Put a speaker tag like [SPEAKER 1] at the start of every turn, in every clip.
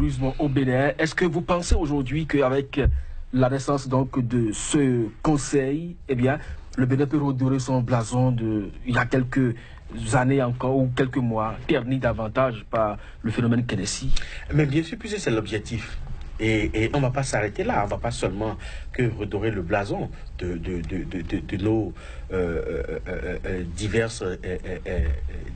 [SPEAKER 1] tourisme au Bénin. Est-ce que vous pensez aujourd'hui qu'avec la naissance donc de ce conseil, eh bien, le Bénin peut redorer son blason il y a quelques années encore ou quelques mois, terni davantage par le phénomène Kenessi?
[SPEAKER 2] Mais bien sûr, puisque c'est l'objectif. Et on ne va pas s'arrêter là, on ne va pas seulement que redorer le blason de nos diverses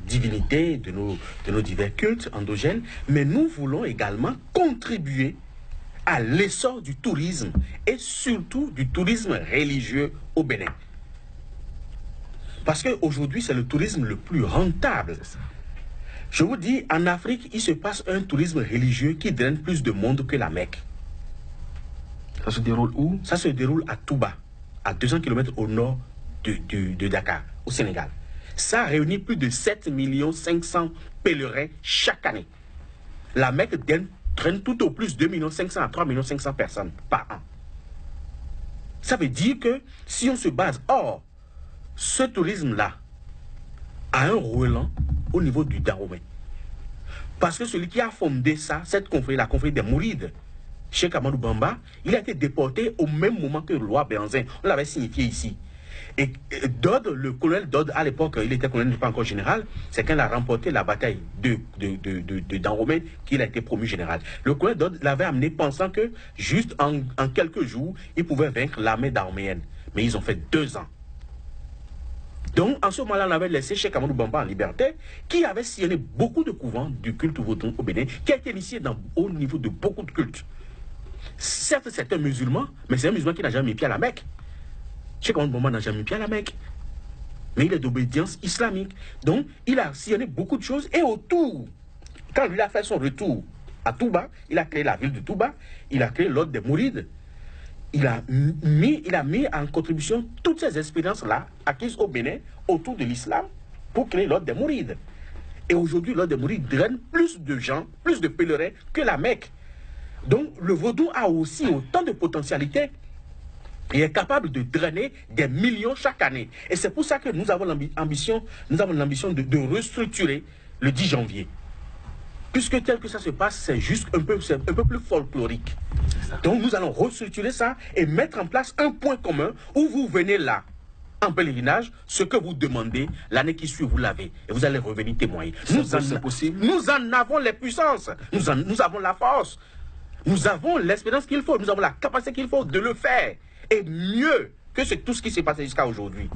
[SPEAKER 2] divinités, de nos divers cultes endogènes, mais nous voulons également contribuer à l'essor du tourisme et surtout du tourisme religieux au Bénin. Parce qu'aujourd'hui, c'est le tourisme le plus rentable. Je vous dis, en Afrique, il se passe un tourisme religieux qui draine plus de monde que la Mecque.
[SPEAKER 1] Ça se déroule où?
[SPEAKER 2] Ça se déroule à Touba, à 200 km au nord de Dakar, au Sénégal. Ça réunit plus de 7 500 000 pèlerins chaque année. La Mecque draine tout au plus 2 500 000 à 3 500 000 personnes par an. Ça veut dire que si on se base, ce tourisme-là a un relent au niveau du Dahomey. Parce que celui qui a fondé ça, cette confrérie, la confrérie des Mourides, Cheikh Amadou Bamba, il a été déporté au même moment que le roi Béhanzin. On l'avait signifié ici. Et Dodd, le colonel Dodd, à l'époque, il était colonel, il n'était pas encore général, c'est quand il a remporté la bataille de Dahomey qu'il a été promu général. Le colonel Dodd l'avait amené pensant que juste en quelques jours, il pouvait vaincre l'armée dahoméenne. Mais ils ont fait 2 ans. Donc, en ce moment-là, on avait laissé Cheikh Amadou Bamba en liberté, qui avait sillonné beaucoup de couvents du culte vaudou au Bénin, qui a été initié au niveau de beaucoup de cultes. Certes, c'est un musulman, mais c'est un musulman qui n'a jamais mis pied à la Mecque. Cheikh Amadou Bamba n'a jamais mis pied à la Mecque. Mais il est d'obédience islamique. Donc, il a sillonné beaucoup de choses. Et autour, quand lui a fait son retour à Touba, il a créé la ville de Touba, il a créé l'ordre des Mourides. Il a mis en contribution toutes ces expériences-là acquises au Bénin autour de l'islam pour créer l'ordre des Mourides. Et aujourd'hui, l'ordre des Mourides draine plus de gens, plus de pèlerins que la Mecque. Donc, le vaudou a aussi autant de potentialités et est capable de drainer des millions chaque année. Et c'est pour ça que nous avons l'ambition de restructurer le 10 janvier. Puisque tel que ça se passe, c'est juste un peu plus folklorique. Donc nous allons restructurer ça et mettre en place un point commun où vous venez là, en pèlerinage, ce que vous demandez, l'année qui suit, vous l'avez. Et vous allez revenir témoigner.
[SPEAKER 1] C'est possible.
[SPEAKER 2] Nous en avons les puissances, nous avons la force, nous avons l'expérience qu'il faut, nous avons la capacité qu'il faut de le faire. Et mieux que tout ce qui s'est passé jusqu'à aujourd'hui.